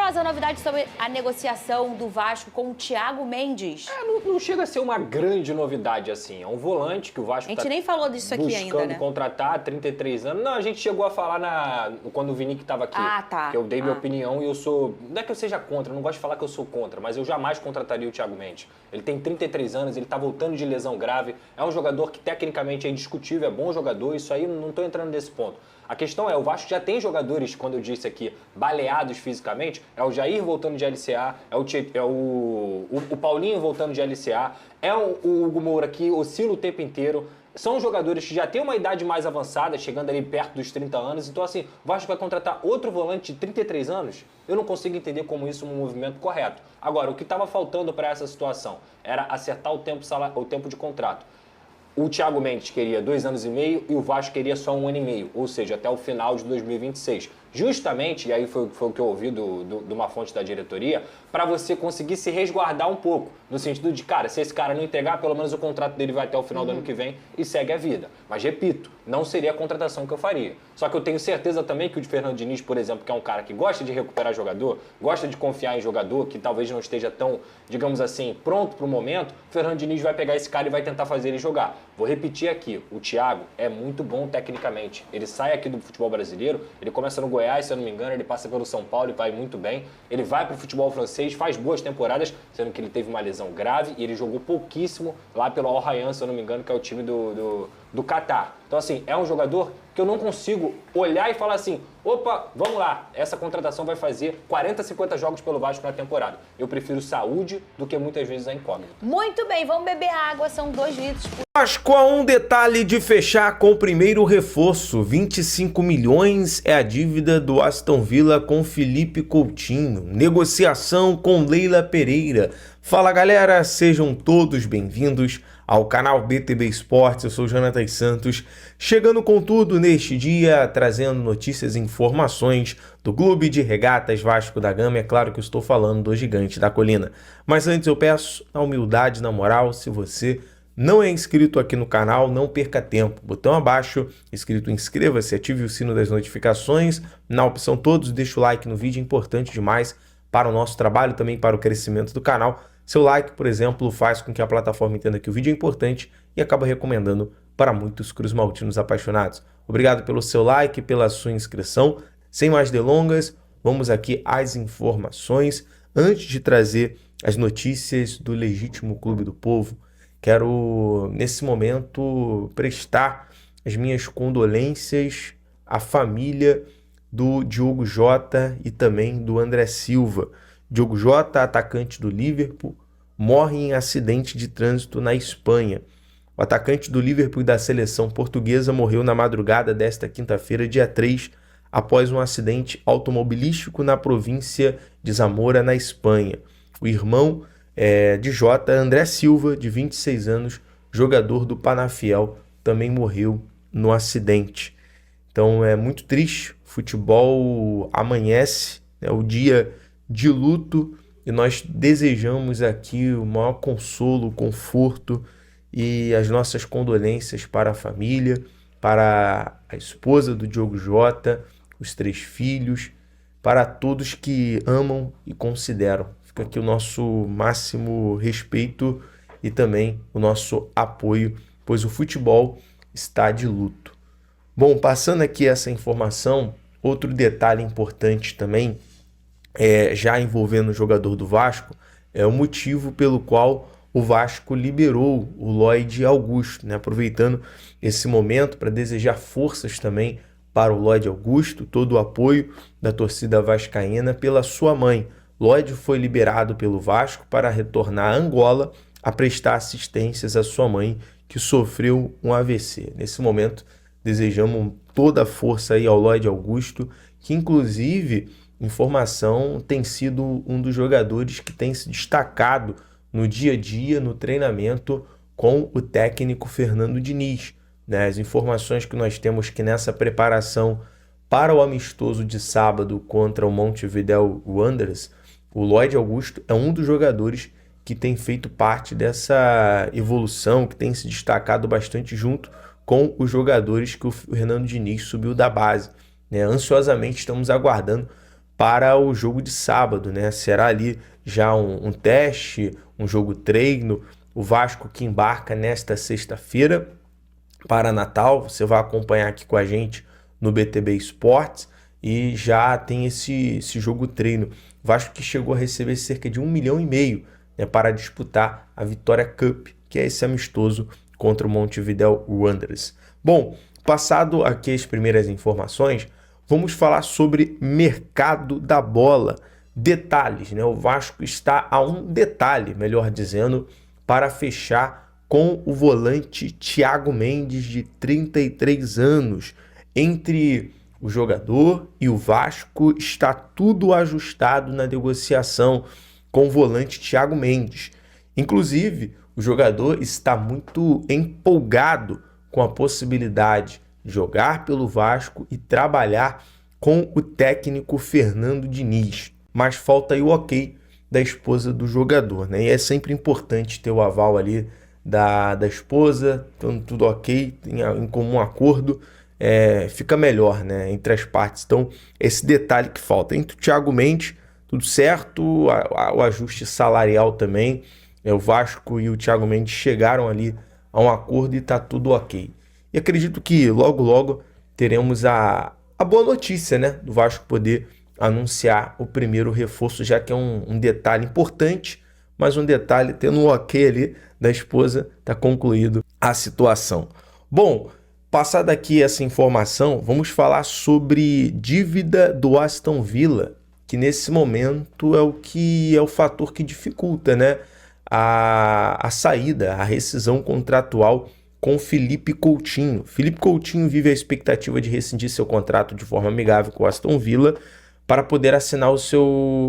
trazer novidades sobre a negociação do Vasco com o Thiago Mendes. Não chega a ser uma grande novidade assim. É um volante que o Vasco A gente nem falou disso aqui ainda, né? buscando contratar, 33 anos. Não, a gente chegou a falar quando o Vinique estava aqui. Ah, tá. Que eu dei minha opinião e eu sou... Não é que eu seja contra, eu não gosto de falar que eu sou contra, mas eu jamais contrataria o Thiago Mendes. Ele tem 33 anos, ele tá voltando de lesão grave. É um jogador que tecnicamente é indiscutível, é bom jogador. Isso aí, não tô entrando nesse ponto. A questão é, o Vasco já tem jogadores, quando eu disse aqui, baleados fisicamente. É o Jair voltando de LCA, é o Paulinho voltando de LCA, é o Hugo Moura que oscila o tempo inteiro. São jogadores que já têm uma idade mais avançada, chegando ali perto dos 30 anos. Então, assim, o Vasco vai contratar outro volante de 33 anos? Eu não consigo entender como isso é um movimento correto. Agora, o que estava faltando para essa situação era acertar o tempo de contrato. O Thiago Mendes queria 2 anos e meio e o Vasco queria só 1 ano e meio, ou seja, até o final de 2026. Justamente, e aí foi o que eu ouvi de uma fonte da diretoria, para você conseguir se resguardar um pouco, no sentido de, cara, se esse cara não entregar, pelo menos o contrato dele vai até o final do ano que vem e segue a vida. Mas, repito, não seria a contratação que eu faria. Só que eu tenho certeza também que o de Fernando Diniz, por exemplo, que é um cara que gosta de recuperar jogador, gosta de confiar em jogador, que talvez não esteja tão, digamos assim, pronto para o momento, o Fernando Diniz vai pegar esse cara e vai tentar fazer ele jogar. Vou repetir aqui, o Thiago é muito bom tecnicamente. Ele sai aqui do futebol brasileiro, ele começa no Goiás, se eu não me engano, ele passa pelo São Paulo e vai muito bem. Ele vai para o futebol francês, faz boas temporadas, sendo que ele teve uma lesão grave e ele jogou pouquíssimo lá pelo Al Rayyan, se eu não me engano, que é o time do Catar. Então, assim, é um jogador que eu não consigo olhar e falar assim, opa, vamos lá, essa contratação vai fazer 40, 50 jogos pelo Vasco na temporada. Eu prefiro saúde do que muitas vezes a incógnita. Muito bem, vamos beber água, são 2 litros por... Vasco a um detalhe de fechar com o primeiro reforço. 25 milhões é a dívida do Aston Villa com Felipe Coutinho. Negociação com Leila Pereira. Fala galera, sejam todos bem-vindos ao canal BTB Esportes. Eu sou o Jonathan Santos, chegando com tudo neste dia, trazendo notícias e informações do Clube de Regatas Vasco da Gama. É claro que eu estou falando do Gigante da Colina. Mas antes eu peço a humildade, na moral, se você não é inscrito aqui no canal, não perca tempo. Botão abaixo, escrito inscreva-se, ative o sino das notificações. Na opção todos, deixa o like no vídeo, é importante demais para o nosso trabalho, também para o crescimento do canal. Seu like, por exemplo, faz com que a plataforma entenda que o vídeo é importante e acaba recomendando para muitos cruzmaltinos apaixonados. Obrigado pelo seu like, pela sua inscrição. Sem mais delongas, vamos aqui às informações. Antes de trazer as notícias do legítimo Clube do Povo, quero, nesse momento, prestar as minhas condolências à família do Diogo Jota e também do André Silva. Diogo Jota, atacante do Liverpool, morre em acidente de trânsito na Espanha. O atacante do Liverpool e da seleção portuguesa morreu na madrugada desta quinta-feira, dia 3, após um acidente automobilístico na província de Zamora, na Espanha. O irmão de Jota, André Silva, de 26 anos, jogador do Penafiel, também morreu no acidente. Então é muito triste, o futebol amanhece, é o dia de luto e nós desejamos aqui o maior consolo, conforto e as nossas condolências para a família, para a esposa do Diogo Jota, os 3 filhos, para todos que amam e consideram. Fica aqui o nosso máximo respeito e também o nosso apoio, pois o futebol está de luto. Bom, passando aqui essa informação, outro detalhe importante também, já envolvendo o jogador do Vasco, é o motivo pelo qual o Vasco liberou o Lloyd Augusto, né? Aproveitando esse momento para desejar forças também para o Lloyd Augusto, todo o apoio da torcida vascaína pela sua mãe. Lloyd foi liberado pelo Vasco para retornar a Angola a prestar assistências à sua mãe, que sofreu um AVC. Nesse momento, desejamos toda a força aí ao Lloyd Augusto, que inclusive, informação, tem sido um dos jogadores que tem se destacado no dia a dia, no treinamento com o técnico Fernando Diniz, né? As informações que nós temos que nessa preparação para o amistoso de sábado contra o Montevideo Wanderers, o Lloyd Augusto é um dos jogadores que tem feito parte dessa evolução, que tem se destacado bastante junto com os jogadores que o Fernando Diniz subiu da base, né? Ansiosamente estamos aguardando para o jogo de sábado, né? Será ali já um teste, um jogo treino. O Vasco que embarca nesta sexta-feira para Natal. Você vai acompanhar aqui com a gente no BTB Esportes e já tem esse jogo treino. O Vasco que chegou a receber cerca de 1,5 milhão, né, para disputar a Vitória Cup, que é esse amistoso contra o Montevidéu Wanderers. Bom, passado aqui as primeiras informações, vamos falar sobre mercado da bola. Detalhes, né? O Vasco está a um detalhe, melhor dizendo, para fechar com o volante Thiago Mendes, de 33 anos. Entre o jogador e o Vasco está tudo ajustado na negociação com o volante Thiago Mendes. Inclusive, o jogador está muito empolgado com a possibilidade de jogar pelo Vasco e trabalhar com o técnico Fernando Diniz. Mas falta aí o ok da esposa do jogador, né? E é sempre importante ter o aval ali da esposa, tudo ok, em comum acordo, fica melhor, né, entre as partes. Então, esse detalhe que falta. Entre o Thiago Mendes, tudo certo, o ajuste salarial também. O Vasco e o Thiago Mendes chegaram ali a um acordo e está tudo ok. E acredito que logo teremos a boa notícia, né, do Vasco poder anunciar o primeiro reforço, já que é um detalhe importante, mas um detalhe, tendo um ok ali da esposa, está concluído a situação. Bom, passada aqui essa informação, vamos falar sobre dívida do Aston Villa, que nesse momento é o fator que dificulta, né, a saída, a rescisão contratual com Felipe Coutinho. Felipe Coutinho vive a expectativa de rescindir seu contrato de forma amigável com o Aston Villa para poder assinar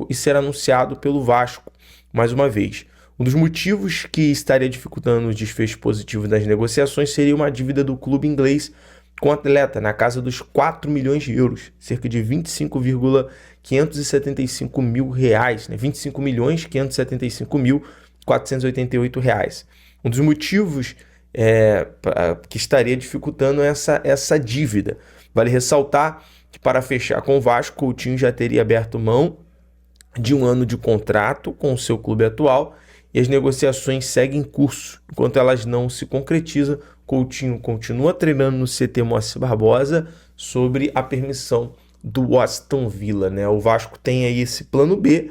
e ser anunciado pelo Vasco. Mais uma vez, um dos motivos que estaria dificultando o desfecho positivo das negociações seria uma dívida do clube inglês com o atleta na casa dos 4 milhões de euros, cerca de 25,575 mil reais, né? 25.575.488 reais. Um dos motivos que estaria dificultando essa dívida. Vale ressaltar que para fechar com o Vasco, Coutinho já teria aberto mão de 1 ano de contrato com o seu clube atual e as negociações seguem em curso. Enquanto elas não se concretizam, Coutinho continua treinando no CT Moacir Barbosa sobre a permissão do Aston Villa, né? O Vasco tem aí esse plano B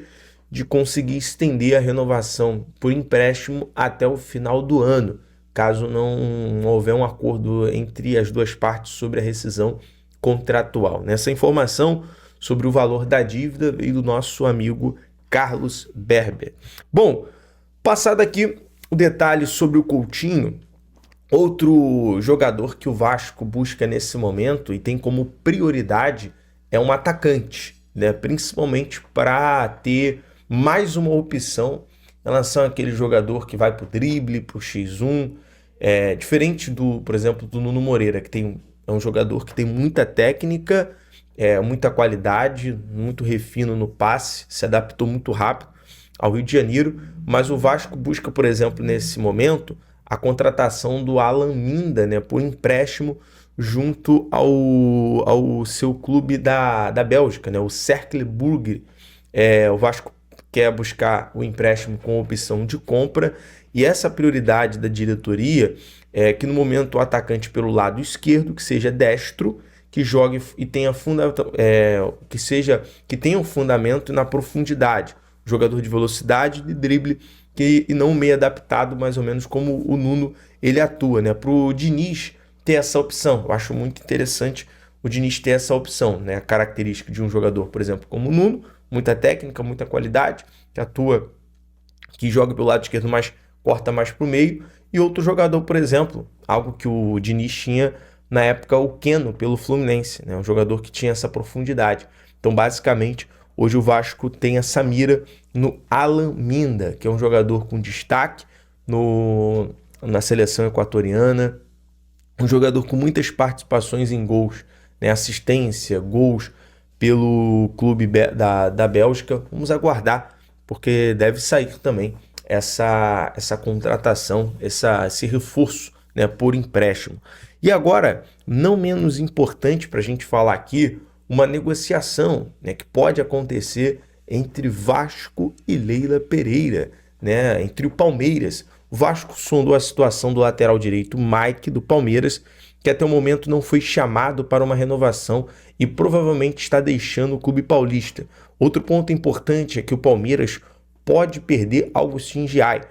de conseguir estender a renovação por empréstimo até o final do ano, caso não houver um acordo entre as duas partes sobre a rescisão contratual. Nessa informação sobre o valor da dívida veio do nosso amigo Carlos Berber. Bom, passado aqui o detalhe sobre o Coutinho, outro jogador que o Vasco busca nesse momento e tem como prioridade é um atacante, né? Principalmente para ter mais uma opção em relação àquele jogador que vai para o drible, para o X1, diferente por exemplo, do Nuno Moreira, que é um jogador que tem muita técnica, muita qualidade, muito refino no passe, se adaptou muito rápido ao Rio de Janeiro, mas o Vasco busca, por exemplo, nesse momento, a contratação do Alan Minda, né, por empréstimo junto ao seu clube da Bélgica, né, o Cercle Brugge. O Vasco quer buscar o empréstimo com opção de compra, e essa prioridade da diretoria é que no momento o atacante pelo lado esquerdo, que seja destro, que jogue e tenha que tenha um fundamento na profundidade, jogador de velocidade, de drible, e não meio adaptado, mais ou menos como o Nuno ele atua, né? Para o Diniz ter essa opção, eu acho muito interessante o Diniz ter essa opção, né? A característica de um jogador, por exemplo, como o Nuno, muita técnica, muita qualidade, que joga pelo lado esquerdo, mas corta mais para o meio, e outro jogador, por exemplo, algo que o Diniz tinha na época, o Keno, pelo Fluminense, né? Um jogador que tinha essa profundidade. Então, basicamente, hoje o Vasco tem essa mira no Alan Minda, que é um jogador com destaque na seleção equatoriana, um jogador com muitas participações em gols, né? Assistência, gols pelo clube da Bélgica. Vamos aguardar, porque deve sair também essa contratação, esse reforço, né, por empréstimo. E agora, não menos importante para a gente falar aqui, uma negociação, né, que pode acontecer entre Vasco e Leila Pereira, né, entre o Palmeiras. O Vasco sondou a situação do lateral direito Mike do Palmeiras, que até o momento não foi chamado para uma renovação e provavelmente está deixando o clube paulista. Outro ponto importante é que o Palmeiras pode perder Augustin Giai,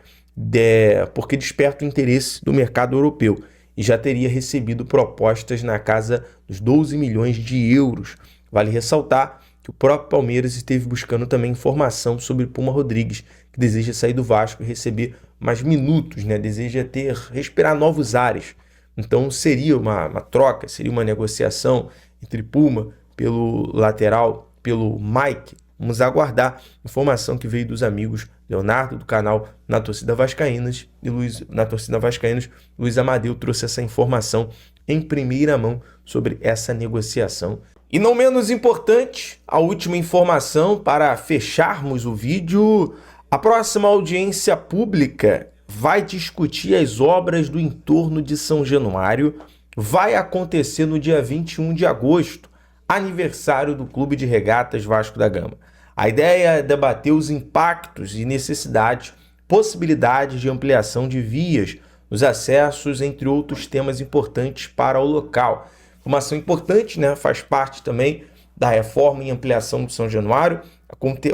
porque desperta o interesse do mercado europeu e já teria recebido propostas na casa dos 12 milhões de euros. Vale ressaltar que o próprio Palmeiras esteve buscando também informação sobre Puma Rodrigues, que deseja sair do Vasco e receber mais minutos, né? Deseja respirar novos ares. Então seria uma troca, seria uma negociação entre Puma pelo lateral, pelo Mike. Vamos aguardar. Informação que veio dos amigos Leonardo, do canal Na Torcida Vascaínas, e Luiz Amadeu trouxe essa informação em primeira mão sobre essa negociação. E não menos importante, a última informação para fecharmos o vídeo: a próxima audiência pública vai discutir as obras do entorno de São Januário. Vai acontecer no dia 21 de agosto, aniversário do Clube de Regatas Vasco da Gama. A ideia é debater os impactos e necessidades, possibilidades de ampliação de vias, os acessos, entre outros temas importantes para o local. Informação importante, né? Faz parte também da reforma e ampliação do São Januário.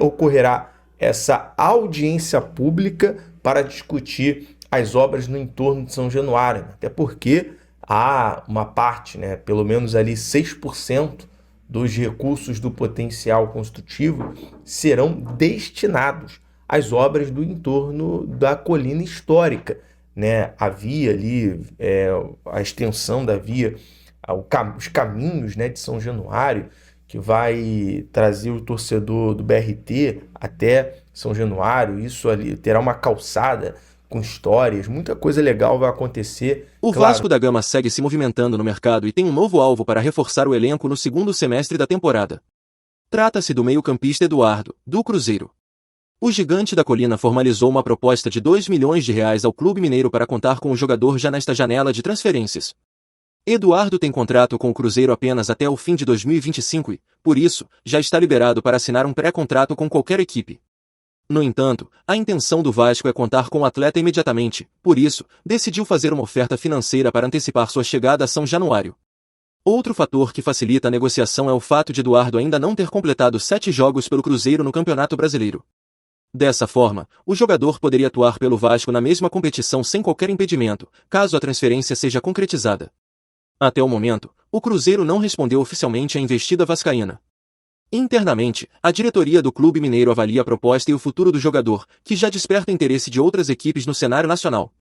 Ocorrerá essa audiência pública para discutir as obras no entorno de São Januário, até porque há uma parte, né, pelo menos ali 6% dos recursos do potencial construtivo serão destinados às obras do entorno da colina histórica, né? A via ali, a extensão da via, os caminhos, né, de São Januário, que vai trazer o torcedor do BRT até São Januário. Isso ali terá uma calçada com histórias, muita coisa legal vai acontecer. O Vasco da Gama segue se movimentando no mercado e tem um novo alvo para reforçar o elenco no segundo semestre da temporada. Trata-se do meio-campista Eduardo, do Cruzeiro. O Gigante da Colina formalizou uma proposta de R$2 milhões ao Clube Mineiro para contar com o jogador já nesta janela de transferências. Eduardo tem contrato com o Cruzeiro apenas até o fim de 2025 e, por isso, já está liberado para assinar um pré-contrato com qualquer equipe. No entanto, a intenção do Vasco é contar com o atleta imediatamente, por isso, decidiu fazer uma oferta financeira para antecipar sua chegada a São Januário. Outro fator que facilita a negociação é o fato de Eduardo ainda não ter completado 7 jogos pelo Cruzeiro no Campeonato Brasileiro. Dessa forma, o jogador poderia atuar pelo Vasco na mesma competição sem qualquer impedimento, caso a transferência seja concretizada. Até o momento, o Cruzeiro não respondeu oficialmente à investida vascaína. Internamente, a diretoria do Clube Mineiro avalia a proposta e o futuro do jogador, que já desperta interesse de outras equipes no cenário nacional.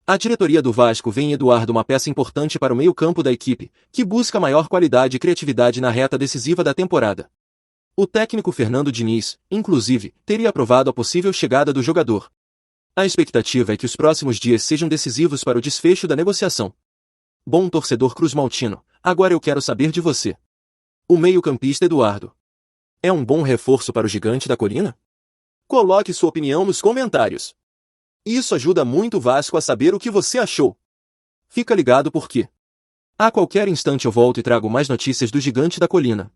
A diretoria do Vasco vê em Eduardo uma peça importante para o meio-campo da equipe, que busca maior qualidade e criatividade na reta decisiva da temporada. O técnico Fernando Diniz, inclusive, teria aprovado a possível chegada do jogador. A expectativa é que os próximos dias sejam decisivos para o desfecho da negociação. Bom torcedor cruzmaltino, agora eu quero saber de você. O meio-campista Eduardo é um bom reforço para o Gigante da Colina? Coloque sua opinião nos comentários. Isso ajuda muito o Vasco a saber o que você achou. Fica ligado porque a qualquer instante eu volto e trago mais notícias do Gigante da Colina.